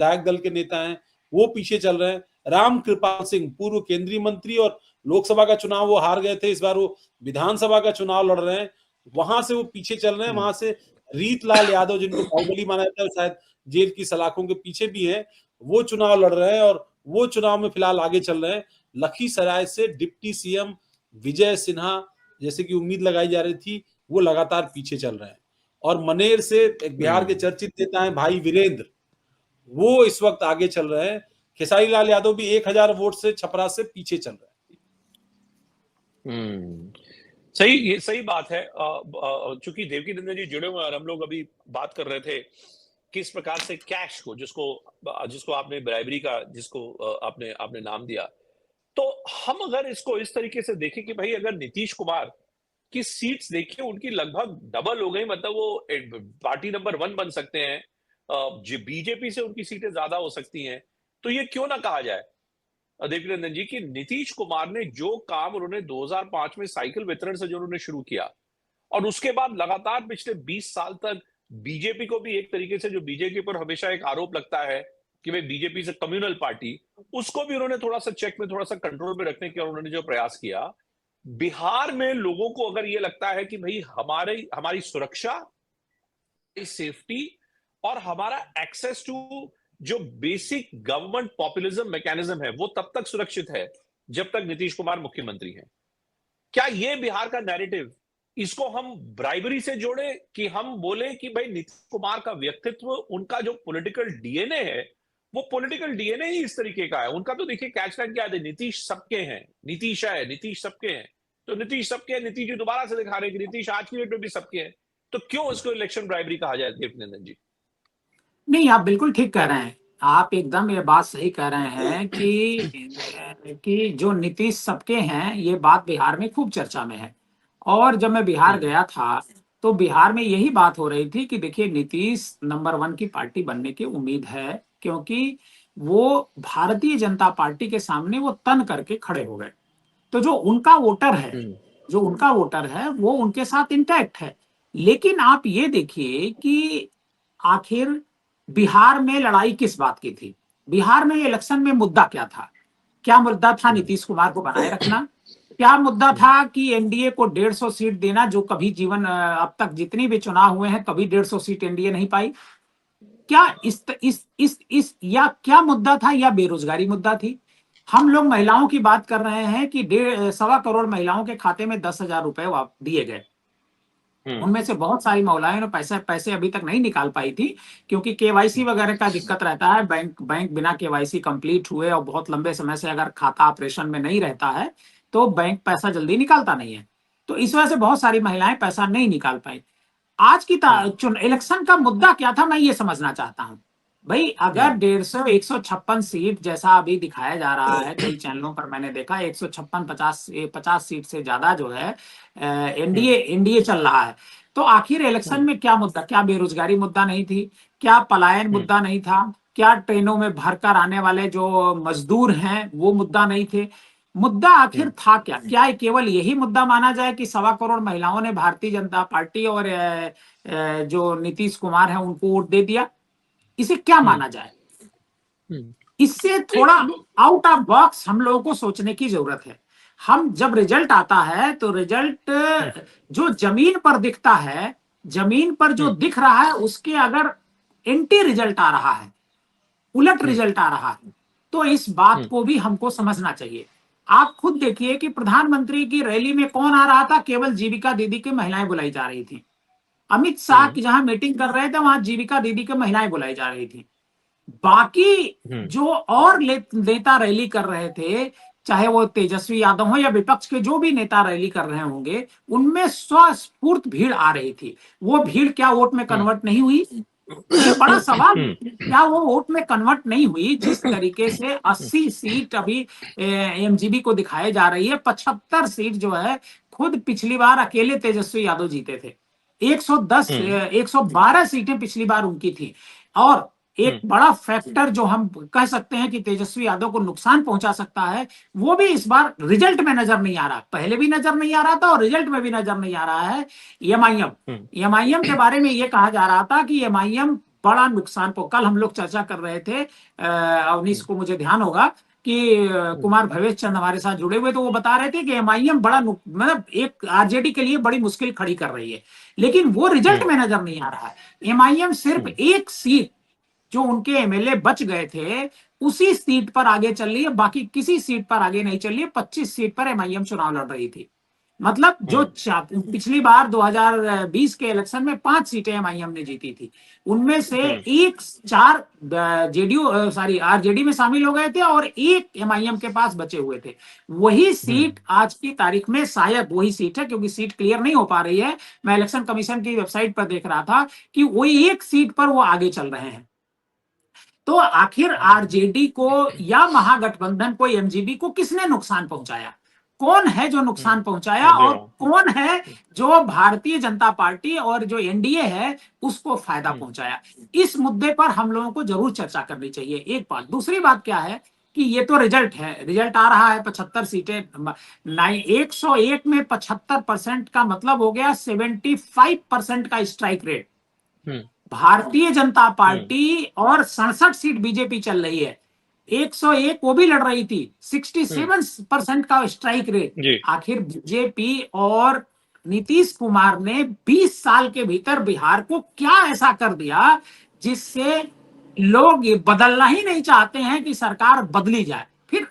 विधायक दल के नेता हैं वो पीछे चल रहे हैं। रामकृपाल सिंह पूर्व केंद्रीय मंत्री और लोकसभा का चुनाव वो हार गए थे, इस बार वो विधानसभा का चुनाव लड़ रहे हैं, वहां से वो पीछे चल रहे हैं। वहां से रीतलाल यादव, जिनको बाहुबली माना जाता है, शायद जेल की सलाखों के पीछे भी है, वो चुनाव लड़ रहे हैं और वो चुनाव में फिलहाल आगे चल रहे हैं। लखीसराय से डिप्टी सीएम विजय सिन्हा, जैसे कि उम्मीद लगाई जा रही थी, वो लगातार पीछे चल रहे हैं। और मनेर से एक बिहार के चर्चित नेता हैं भाई वीरेंद्र, वो इस वक्त आगे चल रहे हैं। खेसारी लाल यादव भी 1000 वोट से छपरा से पीछे चल रहे हैं। सही, ये सही बात है। चूंकि देवकी नंदन जी जुड़े हुए हैं और हम लोग अभी बात कर रहे थे किस प्रकार से कैश को, जिसको आपने ब्राइबरी का, जिसको आपने नाम दिया, तो हम अगर इसको इस तरीके से देखें कि भाई अगर नीतीश कुमार की सीट्स देखिए, उनकी लगभग डबल हो गई, मतलब वो पार्टी नंबर 1 बन सकते हैं, बीजेपी से उनकी सीटें ज्यादा हो सकती हैं। तो ये क्यों ना कहा जाए देवकी नंदन जी कि नीतीश कुमार ने जो काम उन्होंने 2005 में साइकिल वितरण से जो उन्होंने शुरू किया, और उसके बाद लगातार पिछले 20 साल तक बीजेपी को भी एक तरीके से, जो बीजेपी पर हमेशा एक आरोप लगता है कि भाई बीजेपी से कम्युनल पार्टी, उसको भी उन्होंने थोड़ा सा चेक में, थोड़ा सा कंट्रोल में रखने के उन्होंने जो प्रयास किया। बिहार में लोगों को अगर ये लगता है कि भाई हमारी सुरक्षा, सेफ्टी और हमारा एक्सेस टू जो बेसिक गवर्नमेंट पॉपुलिज्म मैकेनिज्म है, वो तब तक सुरक्षित है जब तक नीतीश कुमार मुख्यमंत्री हैं। क्या ये बिहार का नैरेटिव, इसको हम ब्राइबरी से जोड़े कि हम बोले कि भाई नीतीश कुमार का व्यक्तित्व, उनका जो पॉलिटिकल डीएनए है, वो पॉलिटिकल डीएनए ही इस तरीके का है। उनका तो देखिए कैचलाइन क्या है, नीतीश सबके हैं, नीतीश है, नीतीश सबके हैं। तो नीतीश सबके हैं, नीतीश जी दोबारा से दिखा रहे हैं कि नीतीश आज की डेट में भी सबके हैं। तो क्यों इसको इलेक्शन ब्राइबरी कहा जाए देवकी नंदन जी? नहीं, आप बिल्कुल ठीक कह रहे हैं। आप एकदम ये बात सही कह रहे हैं कि जो नीतीश सबके हैं, ये बात बिहार में खूब चर्चा में है। और जब मैं बिहार गया था तो बिहार में यही बात हो रही थी कि देखिए, नीतीश नंबर 1 की पार्टी बनने की उम्मीद है, क्योंकि वो भारतीय जनता पार्टी के सामने वो तन करके खड़े हो गए। तो जो उनका वोटर है वो उनके साथ इंटैक्ट है। लेकिन आप ये देखिए कि आखिर बिहार में लड़ाई किस बात की थी? बिहार में इलेक्शन में मुद्दा क्या था? क्या मुद्दा था? नीतीश कुमार को बनाए रखना। क्या मुद्दा था कि एनडीए को 150 सीट देना, जो कभी जीवन अब तक जितनी भी चुनाव हुए हैं, कभी 150 सीट एनडीए नहीं पाई। क्या इस या क्या मुद्दा था? या बेरोजगारी मुद्दा थी? हम लोग महिलाओं की बात कर रहे हैं कि 1.25 करोड़ महिलाओं के खाते में 10,000 रुपए दिए गए। उनमें से बहुत सारी महिलाएं ने पैसे अभी तक नहीं निकाल पाई थी, क्योंकि केवाईसी वगैरह का दिक्कत रहता है। बैंक बिना केवाईसी कंप्लीट हुए और बहुत लंबे समय से अगर खाता ऑपरेशन में नहीं रहता है तो बैंक पैसा जल्दी निकालता नहीं है। तो इस वजह से बहुत सारी महिलाएं पैसा नहीं निकाल पाई। आज की इलेक्शन का मुद्दा क्या था, मैं ये समझना चाहता हूं। भाई अगर 156 सीट जैसा अभी दिखाया जा रहा है, कई चैनलों पर मैंने देखा 156 50 सीट से ज्यादा जो है एनडीए चल रहा है, तो आखिर इलेक्शन में क्या मुद्दा? क्या बेरोजगारी मुद्दा नहीं थी? क्या पलायन मुद्दा नहीं था? क्या ट्रेनों में भरकर आने वाले जो मजदूर हैं वो मुद्दा नहीं थे? मुद्दा आखिर था क्या? क्या केवल यही मुद्दा माना जाए कि 1.25 करोड़ महिलाओं ने भारतीय जनता पार्टी और जो नीतीश कुमार है उनको वोट दे दिया? इसे क्या माना जाए? इससे थोड़ा आउट ऑफ बॉक्स हम लोगों को सोचने की जरूरत है। हम जब रिजल्ट आता है तो रिजल्ट जो जमीन पर दिखता है, जमीन पर जो दिख रहा है, उसके अगर एंटी रिजल्ट आ रहा है, उलट रिजल्ट आ रहा है, तो इस बात को भी हमको समझना चाहिए। आप खुद देखिए कि प्रधानमंत्री की रैली में कौन आ रहा था? केवल जीविका दीदी की महिलाएं बुलाई जा रही थी। अमित शाह की जहां मीटिंग कर रहे थे वहां जीविका दीदी की महिलाएं बुलाई जा रही थी। बाकी जो और नेता रैली कर रहे थे, चाहे वो तेजस्वी यादव हो या विपक्ष के जो भी नेता रैली कर रहे होंगे, उनमें स्वस्फूर्त भीड़ आ रही थी। वो भीड़ क्या वोट में कन्वर्ट नहीं हुई? ये बड़ा सवाल। क्या वो वोट में कन्वर्ट नहीं हुई? जिस तरीके से 80 सीट अभी एमजीबी को दिखाई जा रही है, 75 सीट जो है खुद पिछली बार अकेले तेजस्वी यादव जीते थे। 112 सीटें पिछली बार उनकी थी। और एक बड़ा फैक्टर जो हम कह सकते हैं कि तेजस्वी यादव को नुकसान पहुंचा सकता है, वो भी इस बार रिजल्ट में नजर नहीं आ रहा। पहले भी नजर नहीं आ रहा था और रिजल्ट में भी नजर नहीं आ रहा है। एमआईएम के बारे में यह कहा जा रहा था कि एमआईएम बड़ा नुकसान कल हम लोग चर्चा कर रहे थे, अवनीश को मुझे ध्यान होगा कि कुमार भवेश चंद हमारे साथ जुड़े हुए, तो वो बता रहे थे कि एमआईएम बड़ा मतलब एक आरजेडी के लिए बड़ी मुश्किल खड़ी कर रही है, लेकिन वो रिजल्ट में नजर नहीं आ रहा है। एमआईएम सिर्फ एक सीट जो उनके एमएलए बच गए थे उसी सीट पर आगे चल रही है, बाकी किसी सीट पर आगे नहीं चल रही है। 25 सीट पर एमआईएम चुनाव लड़ रही थी। मतलब जो पिछली बार 2020 के इलेक्शन में 5 सीटें एमआईएम ने जीती थी, उनमें से 4 आरजेडी में शामिल हो गए थे और 1 एमआईएम के पास बचे हुए थे। वही सीट आज की तारीख में शायद वही सीट है, क्योंकि सीट क्लियर नहीं हो पा रही है। मैं इलेक्शन कमीशन की वेबसाइट पर देख रहा था कि वही 1 सीट पर वो आगे चल रहे हैं। तो आखिर आरजेडी को या महागठबंधन को, एमजीबी को किसने नुकसान पहुंचाया? कौन है जो नुकसान पहुंचाया और कौन है जो भारतीय जनता पार्टी और जो एनडीए है उसको फायदा पहुंचाया? इस मुद्दे पर हम लोगों को जरूर चर्चा करनी चाहिए। एक बात। दूसरी बात क्या है कि ये तो रिजल्ट है, रिजल्ट आ रहा है 75 सीटें 101 में 75% का मतलब हो गया 75% का strike rate. Bharatiya Janata party और 67 सीट बीजेपी चल रही है, 101 वो भी लड़ रही थी, 67% का स्ट्राइक रेट। आखिर बीजेपी और नीतीश कुमार ने 20 साल के भीतर बिहार को क्या ऐसा कर दिया जिससे लोग ये बदलना ही नहीं चाहते हैं कि सरकार बदली जाए? फिर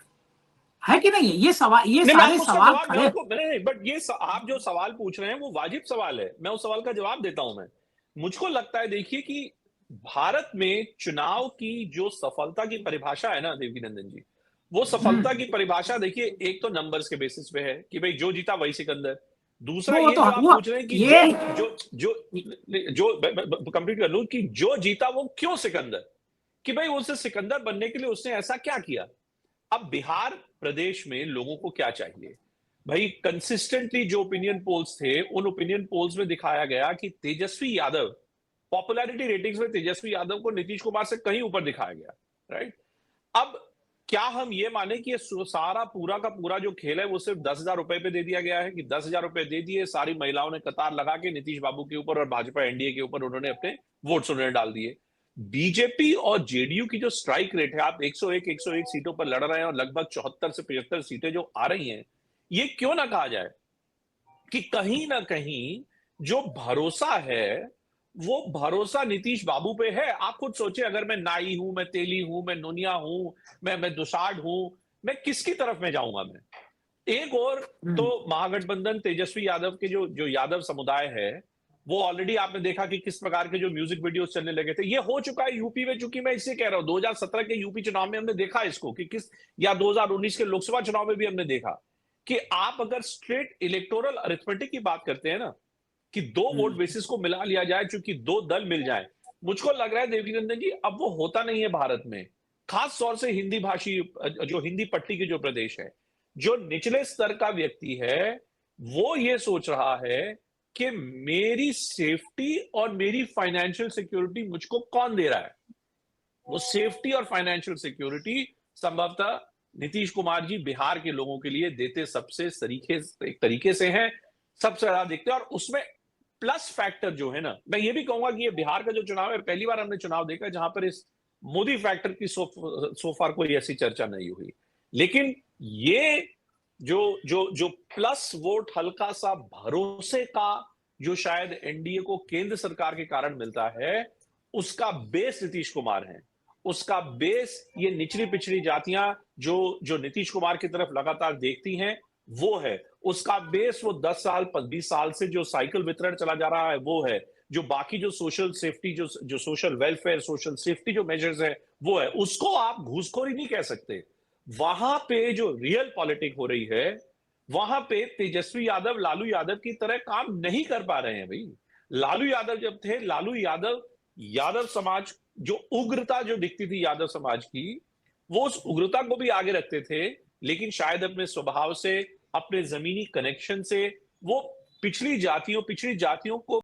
है कि नहीं? ये सवाल, ये सारे सवाल खड़े। नहीं, बट ये आप जो सवाल पूछ रहे हैं वो वाजिब सवाल है। मैं उस सवाल का जवाब देता हूं। मुझको लगता है, देखिए, कि भारत में चुनाव की जो सफलता की परिभाषा है ना देवकीनंदन जी, वो सफलता की परिभाषा देखिए, एक तो नंबर्स के बेसिस पे है कि भाई जो जीता वही सिकंदर। दूसरा ये जो आप पूछ रहे हैं कि जो कंप्लीट कर लूं कि जो जीता वो क्यों सिकंदर, कि भाई उसे सिकंदर बनने के लिए उसने ऐसा क्या किया। अब बिहार प्रदेश में लोगों को क्या चाहिए भाई? कंसिस्टेंटली जो ओपिनियन पोल्स थे, उन ओपिनियन पोल्स में दिखाया गया कि तेजस्वी यादव, पॉपुलैरिटी रेटिंग्स में तेजस्वी यादव को नीतीश कुमार से कहीं ऊपर दिखाया गया, राइट? अब क्या हम ये माने कि ये सारा पूरा का पूरा जो खेल है वो सिर्फ 10,000 रुपए पे दे दिया गया है, कि 10,000 रुपए दे दिए, सारी महिलाओं ने कतार लगा के नीतीश बाबू के ऊपर और भाजपा एनडीए के ऊपर उन्होंने अपने वोट्स उन्होंने डाल दिए? बीजेपी और जेडीयू की जो स्ट्राइक रेट है, आप 101 सीटों पर लड़ रहे हैं और लगभग 74 से 75 सीटें जो आ रही हैं, ये क्यों ना कहा जाए कि कहीं ना कहीं जो भरोसा है वो भरोसा नीतीश बाबू पे है। आप खुद सोचिए, अगर मैं नाई हूं, मैं तेली हूं, मैं नोनिया हूं, मैं दुसाड हूं, मैं किसकी तरफ में जाऊंगा? मैं एक और तो महागठबंधन तेजस्वी यादव के जो यादव समुदाय है, वो ऑलरेडी आपने देखा कि किस प्रकार के जो म्यूजिक वीडियोस चलने लगे थे। ये हो चुका है यूपी में, चूंकि मैं इससे कह रहा हूं 2017 के यूपी चुनाव में हमने देखा इसको कि किस, या 2019 के लोकसभा चुनाव में भी हमने देखा कि आप अगर स्ट्रेट इलेक्टोरल अरिथमेटिक की बात करते हैं ना, कि 2 वोट बेसिस को मिला लिया जाए, चूंकि 2 दल मिल जाए, मुझको लग रहा है देवकीनंदन जी अब वो होता नहीं है भारत में। खास तौर से हिंदी भाषी, जो हिंदी पट्टी के जो प्रदेश है, जो निचले स्तर का व्यक्ति है, वो ये सोच रहा है कि मेरी सेफ्टी और मेरी फाइनेंशियल सिक्योरिटी मुझको कौन दे रहा है? वो सेफ्टी और फाइनेंशियल सिक्योरिटी संभवतः नीतीश कुमार जी बिहार के लोगों के लिए देते सबसे तरीके से हैं, सबसे ज्यादा दिखते हैं। और उसमें प्लस फैक्टर जो है ना, मैं ये भी कहूंगा कि ये बिहार का जो चुनाव है, पहली बार हमने चुनाव देखा जहां पर इस मोदी फैक्टर की सो फार कोई ऐसी चर्चा नहीं हुई। लेकिन ये जो प्लस वोट, हल्का सा भरोसे का जो शायद एनडीए को केंद्र सरकार के कारण मिलता है, उसका बेस नीतीश कुमार है। उसका बेस ये निचली पिछड़ी जातियां जो नीतीश कुमार की तरफ लगातार देखती हैं, वो है उसका बेस। वो 10 साल 20 साल से जो साइकिल वितरण चला जा रहा है, वो है। जो बाकी जो सोशल सेफ्टी, जो सोशल वेलफेयर, सोशल सेफ्टी जो मेजर्स है, वो है। उसको आप घूसखोरी नहीं कह सकते। वहां पे जो रियल पॉलिटिक हो रही है, वहां पे तेजस्वी यादव लालू यादव की तरह काम नहीं कर पा रहे हैं भाई। लालू यादव जब थे, लालू यादव समाज, जो उग्रता जो दिखती थी यादव समाज की, वो उस उग्रता को भी आगे रखते थे, लेकिन शायद अपने स्वभाव से, अपने जमीनी कनेक्शन से, वो पिछड़ी जातियों को